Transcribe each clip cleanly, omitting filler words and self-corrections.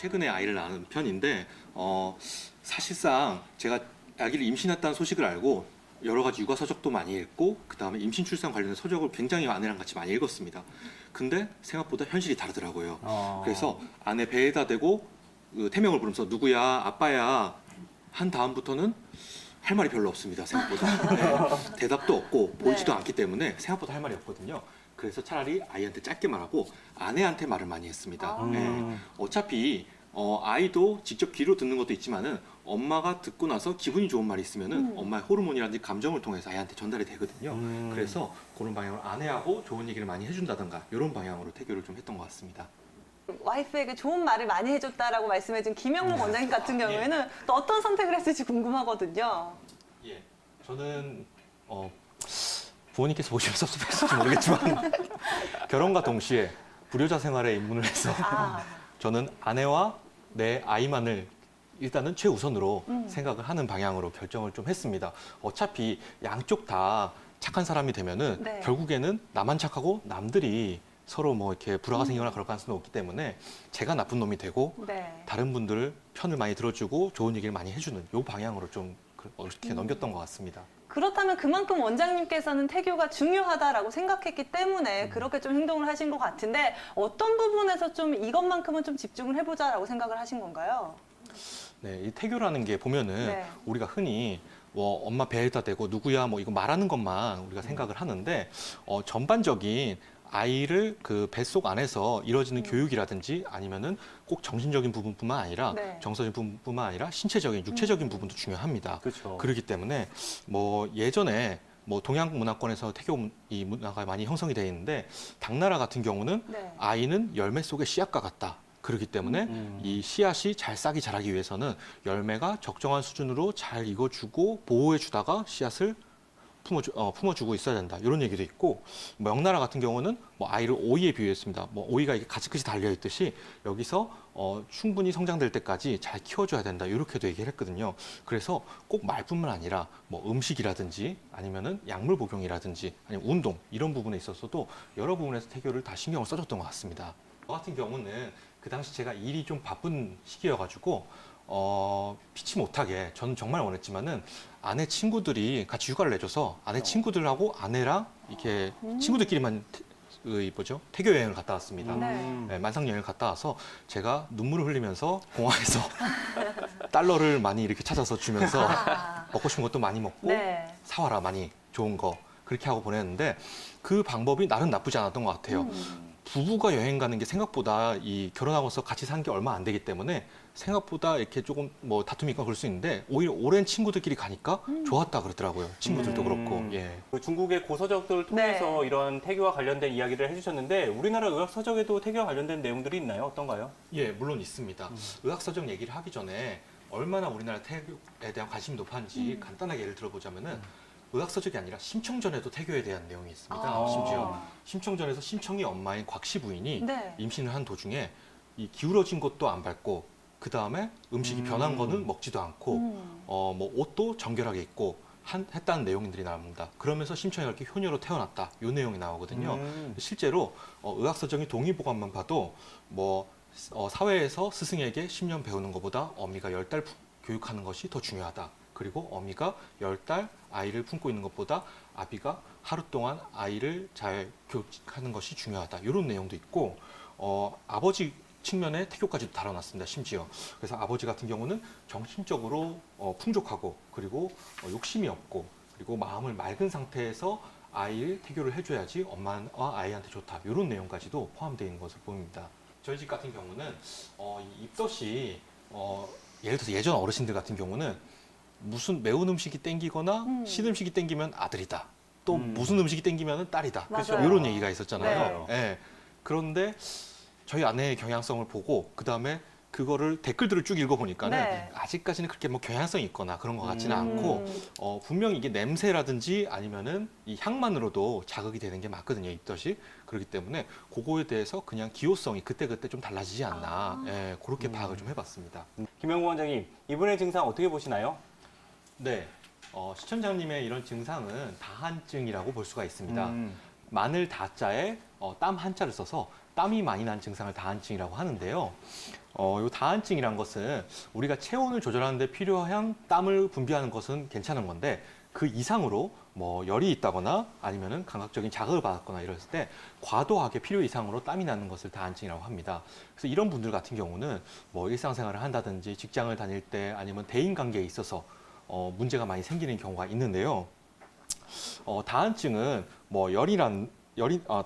최근에 아이를 낳은 편인데 사실상 제가 아기를 임신했다는 소식을 알고 여러 가지 육아 서적도 많이 읽고 그 다음에 임신 출산 관련된 서적을 굉장히 아내랑 같이 많이 읽었습니다. 근데 생각보다 현실이 다르더라고요. 그래서 아내 배에다 대고 그 태명을 부르면서 누구야 아빠야 한 다음부터는 할 말이 별로 없습니다. 생각보다 네, 대답도 없고 보이지도 네. 않기 때문에 생각보다 할 말이 없거든요. 그래서 차라리 아이한테 짧게 말하고 아내한테 말을 많이 했습니다. 아. 네, 어차피 아이도 직접 귀로 듣는 것도 있지만은 엄마가 듣고 나서 기분이 좋은 말이 있으면은 엄마의 호르몬이라든지 감정을 통해서 아이한테 전달이 되거든요. 그래서 그런 방향으로 아내하고 좋은 얘기를 많이 해준다던가 이런 방향으로 태교를 좀 했던 것 같습니다. 와이프에게 좋은 말을 많이 해줬다라고 말씀해준 김영록 원장님 같은 경우에는 또 어떤 선택을 했을지 궁금하거든요. 예, 저는 부모님께서 보시면 섭섭했을지 모르겠지만 결혼과 동시에 불효자 생활에 입문을 해서 아, 저는 아내와 내 아이만을 일단은 최우선으로 생각을 하는 방향으로 결정을 좀 했습니다. 어차피 양쪽 다 착한 사람이 되면은 네. 결국에는 나만 착하고 남들이 서로 뭐 이렇게 불화가 생기거나 그럴 가능성이 없기 때문에 제가 나쁜 놈이 되고 네. 다른 분들 편을 많이 들어주고 좋은 얘기를 많이 해주는 이 방향으로 좀 이렇게 넘겼던 것 같습니다. 그렇다면 그만큼 원장님께서는 태교가 중요하다라고 생각했기 때문에 그렇게 좀 행동을 하신 것 같은데 어떤 부분에서 좀 이것만큼은 좀 집중을 해보자라고 생각을 하신 건가요? 네, 이 태교라는 게 보면은 네. 우리가 흔히 뭐 엄마 배에다 대고 누구야 뭐 이거 말하는 것만 우리가 생각을 하는데 전반적인 아이를 그 뱃속 안에서 이루어지는 교육이라든지 아니면은 꼭 정신적인 부분뿐만 아니라 네. 정서적인 부분뿐만 아니라 신체적인 육체적인 부분도 중요합니다. 그렇죠. 그렇기 때문에 뭐 예전에 뭐 동양 문화권에서 태교 이 문화가 많이 형성이 되어 있는데 당나라 같은 경우는 네. 아이는 열매 속의 씨앗과 같다. 그렇기 때문에 이 씨앗이 잘 싹이 자라기 위해서는 적정한 수준으로 잘 익어주고 보호해주다가 씨앗을 품어주고 있어야 된다. 이런 얘기도 있고, 명나라 같은 경우는 뭐 아이를 오이에 비유했습니다. 뭐 오이가 이게 가지끝이 달려 있듯이 여기서 충분히 성장될 때까지 잘 키워줘야 된다. 이렇게도 얘기를 했거든요. 그래서 꼭 말뿐만 아니라 뭐 음식이라든지 아니면은 약물 복용이라든지 아니면 운동 이런 부분에 있어서도 여러 부분에서 태교를 다 신경을 써줬던 것 같습니다. 저 같은 경우는 그 당시 제가 일이 좀 바쁜 시기여가지고 피치 못하게 저는 정말 원했지만은 아내 친구들이 같이 휴가를 내줘서 아내 친구들하고 아내랑 이렇게 친구들끼리만 태교 여행을 갔다 왔습니다. 네. 네, 만상 여행을 갔다 와서 제가 눈물을 흘리면서 공항에서 달러를 많이 이렇게 찾아서 주면서 아, 먹고 싶은 것도 많이 먹고 네. 사와라 많이 좋은 거 그렇게 하고 보냈는데 그 방법이 나름 나쁘지 않았던 것 같아요. 부부가 여행 가는 게 생각보다 이 결혼하고서 같이 산 게 얼마 안 되기 때문에 생각보다 이렇게 조금 뭐 다툼이 있거나 그럴 수 있는데 오히려 오랜 친구들끼리 가니까 좋았다 그러더라고요. 친구들도 그렇고. 예. 그 중국의 고서적들을 통해서 네. 이런 태교와 관련된 이야기를 해주셨는데 우리나라 의학 서적에도 태교와 관련된 내용들이 있나요? 어떤가요? 예, 물론 있습니다. 의학서적 얘기를 하기 전에 얼마나 우리나라 태교에 대한 관심이 높았는지 간단하게 예를 들어보자면은 의학서적이 아니라 심청전에도 태교에 대한 내용이 있습니다. 아. 심지어 심청전에서 심청이 엄마인 곽씨 부인이 네. 임신을 한 도중에 이 기울어진 것도 안 밟고 그 다음에 음식이 변한 거는 먹지도 않고 뭐 옷도 정결하게 입고 했다는 내용들이 나옵니다. 그러면서 심청이 이렇게 효녀로 태어났다. 이 내용이 나오거든요. 실제로 의학서적인 동의보감만 봐도 뭐 사회에서 스승에게 10년 배우는 것보다 어미가 10달 교육하는 것이 더 중요하다. 그리고 어미가 10달 아이를 품고 있는 것보다 아비가 하루 동안 아이를 잘 교육하는 것이 중요하다. 이런 내용도 있고 아버지 측면의 태교까지도 다뤄놨습니다. 심지어. 그래서 아버지 같은 경우는 정신적으로 풍족하고 그리고 욕심이 없고 그리고 마음을 맑은 상태에서 아이를 태교를 해줘야지 엄마와 아이한테 좋다. 이런 내용까지도 포함되어 있는 것을 보입니다. 저희 집 같은 경우는 이 입덧이 예를 들어서 예전 어르신들 같은 경우는 무슨 매운 음식이 땡기거나 신 음식이 땡기면 아들이다. 또 무슨 음식이 땡기면 딸이다. 맞아요. 이런 얘기가 있었잖아요. 네. 예. 그런데 저희 아내의 경향성을 보고 그 다음에 그거를 댓글들을 쭉 읽어보니까는 네. 아직까지는 그렇게 뭐 경향성이 있거나 그런 것 같지는 않고 분명히 이게 냄새라든지 아니면은 이 향만으로도 자극이 되는 게 맞거든요, 입덧이. 그렇기 때문에 그거에 대해서 그냥 기호성이 그때그때 좀 달라지지 않나. 예, 그렇게 파악을 좀 해봤습니다. 김영구 원장님, 이분의 증상 어떻게 보시나요? 네, 시청자님의 이런 증상은 다한증이라고 볼 수가 있습니다. 마늘 다자에 땀 한자를 써서 땀이 많이 난 증상을 다한증이라고 하는데요. 요 다한증이란 것은 우리가 체온을 조절하는 데 필요한 땀을 분비하는 것은 괜찮은 건데 그 이상으로 뭐 열이 있다거나 아니면은 감각적인 자극을 받았거나 이랬을 때 과도하게 필요 이상으로 땀이 나는 것을 다한증이라고 합니다. 그래서 이런 분들 같은 경우는 뭐 일상생활을 한다든지 직장을 다닐 때 아니면 대인 관계에 있어서 문제가 많이 생기는 경우가 있는데요. 다한증은 뭐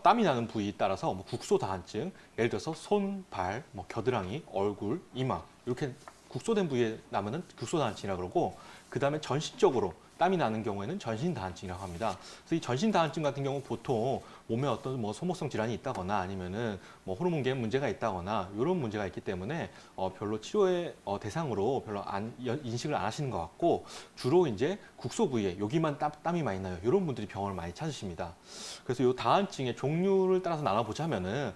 땀이 나는 부위에 따라서 뭐 국소 다한증, 예를 들어서 손, 발, 뭐 겨드랑이, 얼굴, 이마 이렇게 국소된 부위에 나면은 국소 다한증이라고 그러고 그 다음에 전신적으로 땀이 나는 경우에는 전신 다한증이라고 합니다. 그래서 이 전신 다한증 같은 경우 보통 몸에 어떤 뭐 소모성 질환이 있다거나 아니면은 뭐 호르몬계에 문제가 있다거나 이런 문제가 있기 때문에 별로 치료의 대상으로 별로 인식을 안 하시는 것 같고 주로 이제 국소 부위에 여기만 땀이 많이 나요. 이런 분들이 병원을 많이 찾으십니다. 그래서 이 다한증의 종류를 따라서 나눠보자면은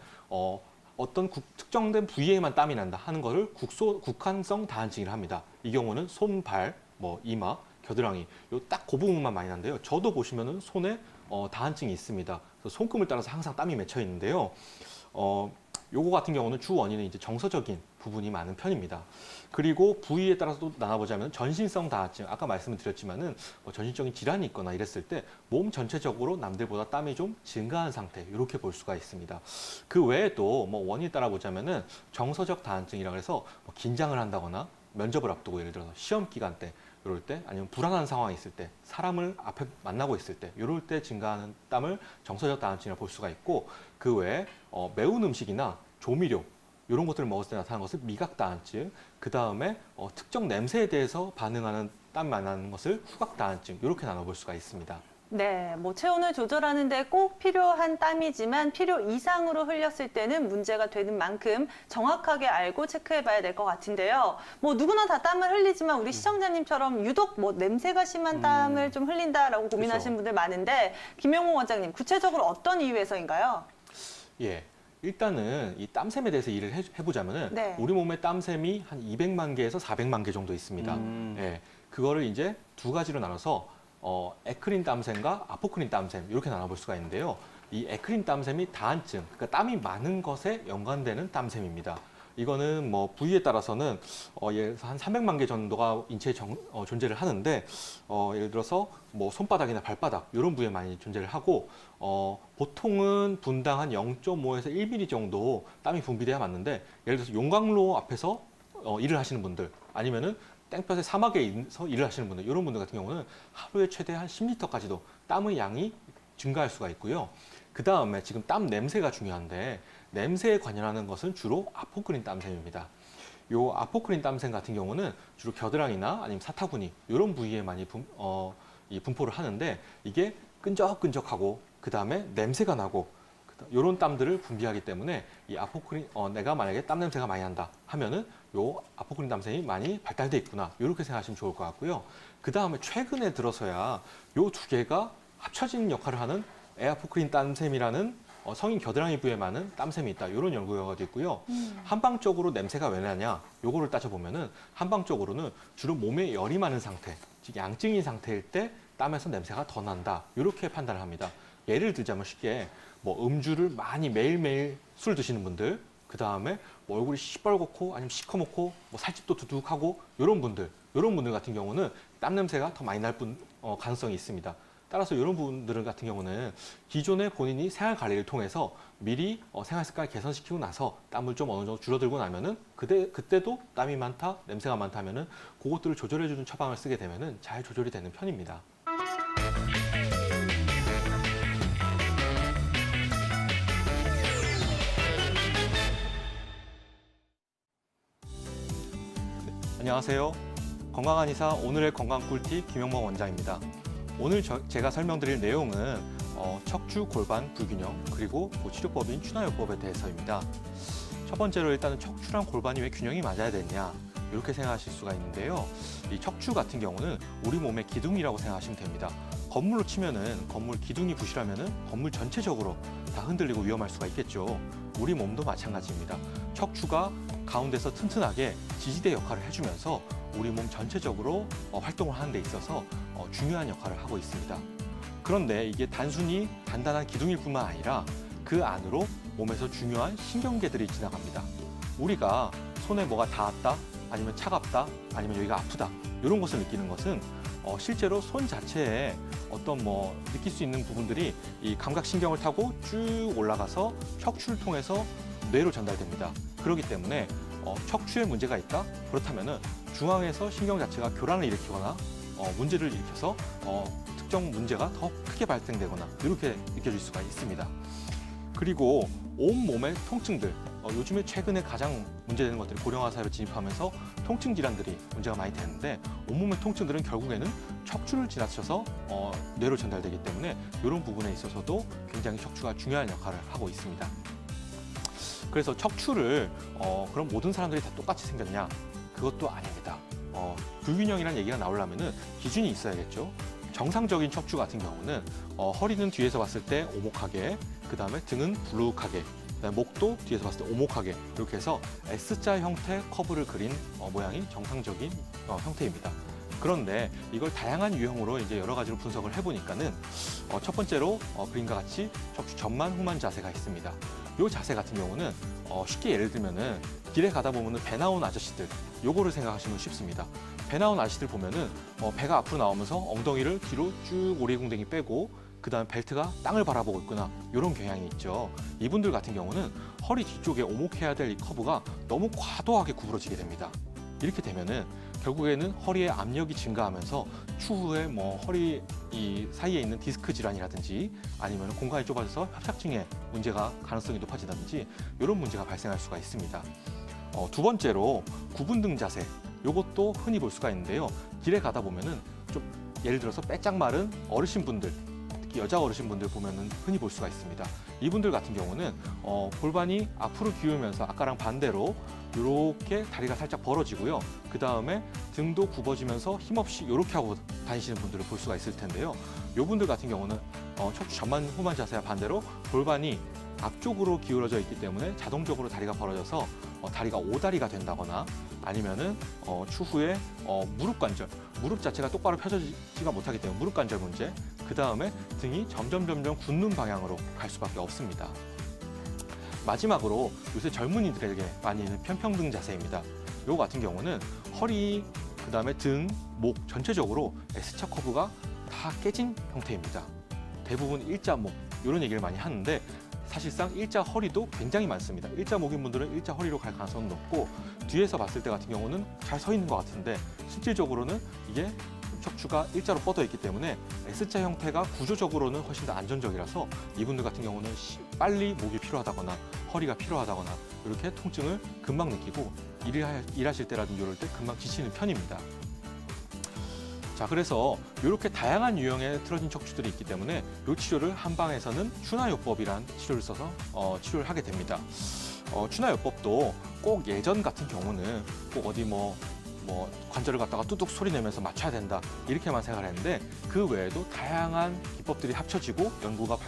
어떤 특정된 부위에만 땀이 난다 하는 것을 국한성 다한증이라 합니다. 이 경우는 손, 발, 뭐 이마, 겨드랑이 요 딱 그 부분만 많이 난데요. 저도 보시면은 손에 다한증이 있습니다. 그래서 손금을 따라서 항상 땀이 맺혀 있는데요. 요거 같은 경우는 주 원인은 이제 정서적인 부분이 많은 편입니다. 그리고 부위에 따라서 또 나눠보자면 전신성 다한증, 아까 말씀을 드렸지만은 전신적인 질환이 있거나 이랬을 때 몸 전체적으로 남들보다 땀이 좀 증가한 상태 이렇게 볼 수가 있습니다. 그 외에도 뭐 원인에 따라 보자면은 정서적 다한증이라 그래서 뭐 긴장을 한다거나 면접을 앞두고 예를 들어서 시험 기간 때 이럴 때 아니면 불안한 상황이 있을 때 사람을 앞에 만나고 있을 때 이럴 때 증가하는 땀을 정서적 다한증이라고 볼 수가 있고 그 외에 매운 음식이나 조미료 이런 것들을 먹었을 때 나타나는 것을 미각 다한증 그 다음에 특정 냄새에 대해서 반응하는 땀이 많이 나는 것을 후각 다한증 이렇게 나눠볼 수가 있습니다. 네, 뭐 체온을 조절하는데 꼭 필요한 땀이지만 필요 이상으로 흘렸을 때는 문제가 되는 만큼 정확하게 알고 체크해봐야 될 것 같은데요. 뭐 누구나 다 땀을 흘리지만 우리 시청자님처럼 유독 뭐 냄새가 심한 땀을 좀 흘린다라고 고민하시는 분들 많은데 김영호 원장님 구체적으로 어떤 이유에서인가요? 예. 일단은 이 땀샘에 대해서 일을 해보자면은 네. 우리 몸에 땀샘이 한 200만 개에서 400만 개 정도 있습니다. 예. 그거를 이제 두 가지로 나눠서 에크린 땀샘과 아포크린 땀샘 이렇게 나눠볼 수가 있는데요. 이 에크린 땀샘이 다한증, 그러니까 땀이 많은 것에 연관되는 땀샘입니다. 이거는 뭐 부위에 따라서는 예를 들어서 한 300만 개 정도가 인체에 존재를 하는데 예를 들어서 뭐 손바닥이나 발바닥 이런 부위에 많이 존재를 하고 보통은 분당 한 0.5에서 1mm 정도 땀이 분비돼야 맞는데 예를 들어서 용광로 앞에서 일을 하시는 분들 아니면은 땡볕의 사막에서 일을 하시는 분들 이런 분들 같은 경우는 하루에 최대 한 10리터까지도 땀의 양이 증가할 수가 있고요. 그 다음에 지금 땀 냄새가 중요한데 냄새에 관여하는 것은 주로 아포크린 땀샘입니다. 요 아포크린 땀샘 같은 경우는 주로 겨드랑이나 아니면 사타구니 이런 부위에 많이 분포를 하는데 이게 끈적끈적하고 그 다음에 냄새가 나고 이런 땀들을 분비하기 때문에 이 아포크린 내가 만약에 땀 냄새가 많이 난다 하면은 요 아포크린 땀샘이 많이 발달돼 있구나 이렇게 생각하시면 좋을 것 같고요. 그 다음에 최근에 들어서야 요 두 개가 합쳐지는 역할을 하는 에아포크린 땀샘이라는 성인 겨드랑이 부위에 많은 땀샘이 있다 이런 연구 결과도 있고요. 한방적으로 냄새가 왜 나냐 요거를 따져보면은 한방적으로는 주로 몸에 열이 많은 상태 즉 양증인 상태일 때 땀에서 냄새가 더 난다 이렇게 판단을 합니다. 예를 들자면 쉽게 뭐 음주를 많이 매일매일 술 드시는 분들 그 다음에 뭐 얼굴이 시뻘겋고 아니면 시커멓고 뭐 살집도 두둑하고 이런 분들 같은 경우는 땀 냄새가 더 많이 날 가능성이 있습니다. 따라서 이런 분들 같은 경우는 기존에 본인이 생활 관리를 통해서 미리 생활 습관을 개선시키고 나서 땀을 좀 어느 정도 줄어들고 나면은 그때도 땀이 많다, 냄새가 많다면은 그것들을 조절해주는 처방을 쓰게 되면은 잘 조절이 되는 편입니다. 안녕하세요. 건강한 의사 오늘의 건강 꿀팁 김영범 원장입니다. 오늘 제가 설명드릴 내용은 척추 골반 불균형 그리고 치료법인 추나요법에 대해서입니다. 첫 번째로 일단은 척추랑 골반이 왜 균형이 맞아야 되냐 이렇게 생각하실 수가 있는데요. 이 척추 같은 경우는 우리 몸의 기둥이라고 생각하시면 됩니다. 건물로 치면은 건물 기둥이 부실하면은 건물 전체적으로 다 흔들리고 위험할 수가 있겠죠. 우리 몸도 마찬가지입니다. 척추가 가운데서 튼튼하게 지지대 역할을 해주면서 우리 몸 전체적으로 활동을 하는 데 있어서 중요한 역할을 하고 있습니다. 그런데 이게 단순히 단단한 기둥일 뿐만 아니라 그 안으로 몸에서 중요한 신경계들이 지나갑니다. 우리가 손에 뭐가 닿았다, 아니면 차갑다, 아니면 여기가 아프다 이런 것을 느끼는 것은 실제로 손 자체에 어떤 느낄 수 있는 부분들이 이 감각신경을 타고 쭉 올라가서 척추를 통해서 뇌로 전달됩니다. 그렇기 때문에 척추에 문제가 있다? 그렇다면은 중앙에서 신경 자체가 교란을 일으키거나 문제를 일으켜서 특정 문제가 더 크게 발생되거나 이렇게 느껴질 수가 있습니다. 그리고 온몸의 통증들, 요즘에 최근에 가장 문제되는 것들이 고령화 사회로 진입하면서 통증 질환들이 문제가 많이 되는데 온몸의 통증들은 결국에는 척추를 지나쳐서 뇌로 전달되기 때문에 이런 부분에 있어서도 굉장히 척추가 중요한 역할을 하고 있습니다. 그래서 척추를 그럼 모든 사람들이 다 똑같이 생겼냐? 그것도 아닙니다. 불균형이라는 얘기가 나오려면은 기준이 있어야겠죠. 정상적인 척추 같은 경우는 허리는 뒤에서 봤을 때 오목하게, 그 다음에 등은 불룩하게, 그다음에 목도 뒤에서 봤을 때 오목하게 이렇게 해서 S자 형태 커브를 그린 모양이 정상적인 형태입니다. 그런데 이걸 다양한 유형으로 이제 여러 가지로 분석을 해보니까는 첫 번째로 그림과 같이 척추 전만 후만 자세가 있습니다. 이 자세 같은 경우는 쉽게 예를 들면은 길에 가다 보면은 배 나온 아저씨들 요거를 생각하시면 쉽습니다. 배 나온 아저씨들 보면은 배가 앞으로 나오면서 엉덩이를 뒤로 쭉 오리궁뎅이 빼고 그다음에 벨트가 땅을 바라보고 있구나 이런 경향이 있죠. 이분들 같은 경우는 허리 뒤쪽에 오목해야 될 이 커브가 너무 과도하게 구부러지게 됩니다. 이렇게 되면은 결국에는 허리의 압력이 증가하면서 추후에 허리 이 사이에 있는 디스크 질환이라든지 아니면 공간이 좁아져서 협착증의 문제가 가능성이 높아지다든지 이런 문제가 발생할 수가 있습니다. 두 번째로 구분등 자세, 이것도 흔히 볼 수가 있는데요. 길에 가다 보면은 좀 예를 들어서 빼짝 마른 어르신분들, 특히 여자 어르신분들 보면은 흔히 볼 수가 있습니다. 이분들 같은 경우는 골반이 앞으로 기울면서 아까랑 반대로 이렇게 다리가 살짝 벌어지고요. 그 다음에 등도 굽어지면서 힘없이 이렇게 하고 다니시는 분들을 볼 수가 있을 텐데요. 이분들 같은 경우는 척추 전만 후만 자세와 반대로 골반이 앞쪽으로 기울어져 있기 때문에 자동적으로 다리가 벌어져서 다리가 오다리가 된다거나 아니면은 추후에 무릎 관절, 무릎 자체가 똑바로 펴지지가 못하기 때문에 무릎 관절 문제, 그 다음에 등이 점점 굳는 방향으로 갈 수밖에 없습니다. 마지막으로 요새 젊은이들에게 많이 있는 편평등 자세입니다. 요거 같은 경우는 허리, 그 다음에 등, 목 전체적으로 S자 커브가 다 깨진 형태입니다. 대부분 일자목 이런 얘기를 많이 하는데 사실상 일자 허리도 굉장히 많습니다. 일자 목인 분들은 일자 허리로 갈 가능성은 높고 뒤에서 봤을 때 같은 경우는 잘 서 있는 것 같은데 실질적으로는 이게 척추가 일자로 뻗어 있기 때문에 S자 형태가 구조적으로는 훨씬 더 안전적이라서 이분들 같은 경우는 빨리 목이 필요하다거나 허리가 필요하다거나 이렇게 통증을 금방 느끼고 일하실 때라든지 이럴 때 금방 지치는 편입니다. 자, 그래서 이렇게 다양한 유형의 틀어진 척추들이 있기 때문에 이 치료를 한방에서는 추나요법이란 치료를 써서 치료를 하게 됩니다. 추나요법도 꼭 예전 같은 경우는 꼭 어디 관절을 갖다가 뚜둑 소리 내면서 맞춰야 된다 이렇게만 생각을 했는데 그 외에도 다양한 기법들이 합쳐지고 연구가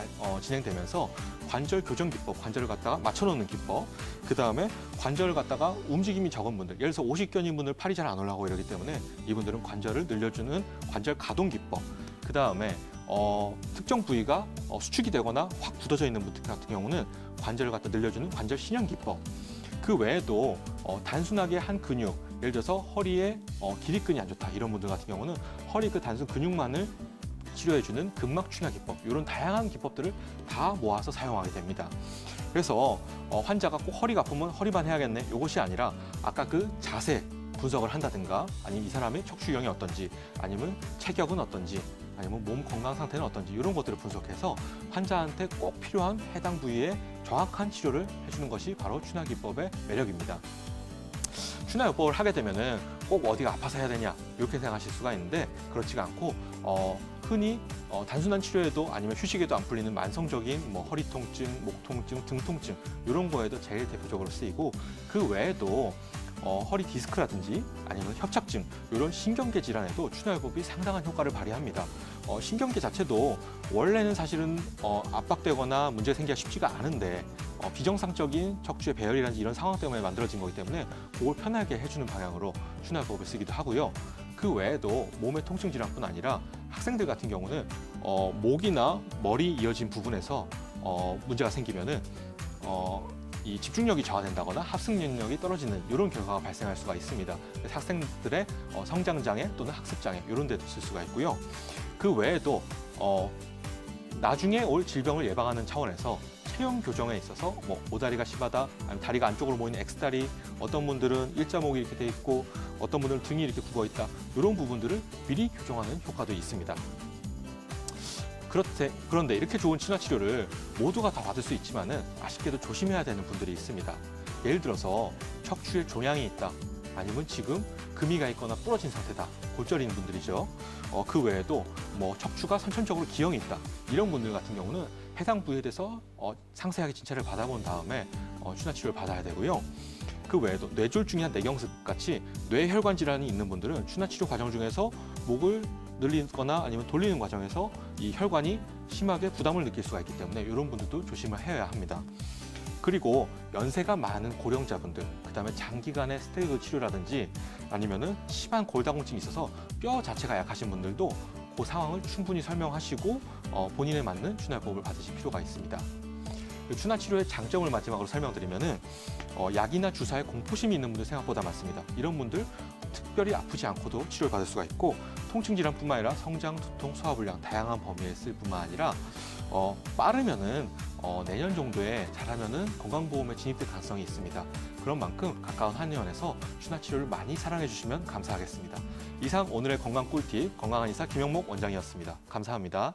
진행되면서 관절 교정 기법, 관절을 갖다가 맞춰놓는 기법, 그 다음에 관절을 갖다가 움직임이 적은 분들, 예를 들어서 오십견인 분들 팔이 잘 안 올라가고 이러기 때문에 이분들은 관절을 늘려주는 관절 가동 기법, 그 다음에 특정 부위가 수축이 되거나 확 굳어져 있는 분들 같은 경우는 관절을 갖다 늘려주는 관절 신형 기법, 그 외에도 단순하게 한 근육, 예를 들어서 허리에 기립근이 안 좋다 이런 분들 같은 경우는 허리 그 단순 근육만을 치료해주는 근막 충혈 기법, 이런 다양한 기법들을 다 모아서 사용하게 됩니다. 그래서 환자가 꼭 허리가 아프면 허리만 해야겠네 이것이 아니라 아까 그 자세 분석을 한다든가 아니면 이 사람의 척추 유형이 어떤지 아니면 체격은 어떤지 아니면 몸 건강 상태는 어떤지 이런 것들을 분석해서 환자한테 꼭 필요한 해당 부위에 정확한 치료를 해주는 것이 바로 추나기법의 매력입니다. 추나요법을 하게 되면은 꼭 어디가 아파서 해야 되냐 이렇게 생각하실 수가 있는데 그렇지가 않고 흔히 단순한 치료에도 아니면 휴식에도 안 풀리는 만성적인 허리 통증, 목 통증, 등 통증 이런 거에도 제일 대표적으로 쓰이고 그 외에도 허리 디스크라든지 아니면 협착증 이런 신경계 질환에도 추나요법이 상당한 효과를 발휘합니다. 신경계 자체도 원래는 사실은 압박되거나 문제가 생기기가 쉽지가 않은데 비정상적인 척추의 배열이라든지 이런 상황 때문에 만들어진 거기 때문에 그걸 편하게 해주는 방향으로 추나요법을 쓰기도 하고요. 그 외에도 몸의 통증 질환뿐 아니라 학생들 같은 경우는 목이나 머리 이어진 부분에서 문제가 생기면은 이 집중력이 저하된다거나 합승 능력이 떨어지는 이런 결과가 발생할 수가 있습니다. 그래서 학생들의 성장 장애 또는 학습 장애 이런 데도 있을 수가 있고요. 그 외에도 나중에 올 질병을 예방하는 차원에서 체형 교정에 있어서 뭐 오다리가 심하다, 아니면 다리가 안쪽으로 모이는 X다리, 어떤 분들은 일자목이 이렇게 돼 있고 어떤 분들은 등이 이렇게 굽어 있다, 이런 부분들을 미리 교정하는 효과도 있습니다. 그런데 이렇게 좋은 친화 치료를 모두가 다 받을 수 있지만은 아쉽게도 조심해야 되는 분들이 있습니다. 예를 들어서 척추에 종양이 있다, 아니면 지금 금이 가 있거나 부러진 상태다, 골절인 분들이죠. 그 외에도 뭐 척추가 선천적으로 기형이 있다, 이런 분들 같은 경우는 해당 부위에 대해서 상세하게 진찰을 받아본 다음에 친화 치료를 받아야 되고요. 그 외에도 뇌졸중이나 뇌경색 같이 뇌혈관 질환이 있는 분들은 친화 치료 과정 중에서 목을 늘리거나 아니면 돌리는 과정에서 이 혈관이 심하게 부담을 느낄 수가 있기 때문에 이런 분들도 조심을 해야 합니다. 그리고 연세가 많은 고령자분들, 그다음에 장기간의 스테로이드 치료라든지 아니면은 심한 골다공증이 있어서 뼈 자체가 약하신 분들도 그 상황을 충분히 설명하시고 본인에 맞는 추나요법을 받으실 필요가 있습니다. 추나 치료의 장점을 마지막으로 설명드리면은 약이나 주사에 공포심이 있는 분들 생각보다 많습니다. 이런 분들 특별히 아프지 않고도 치료를 받을 수가 있고, 통증 질환뿐만 아니라 성장, 두통, 소화불량 다양한 범위에 쓸 뿐만 아니라 빠르면은 내년 정도에 잘하면은 건강보험에 진입될 가능성이 있습니다. 그런 만큼 가까운 한의원에서 추나 치료를 많이 사랑해 주시면 감사하겠습니다. 이상 오늘의 건강 꿀팁 건강한 의사 김영목 원장이었습니다. 감사합니다.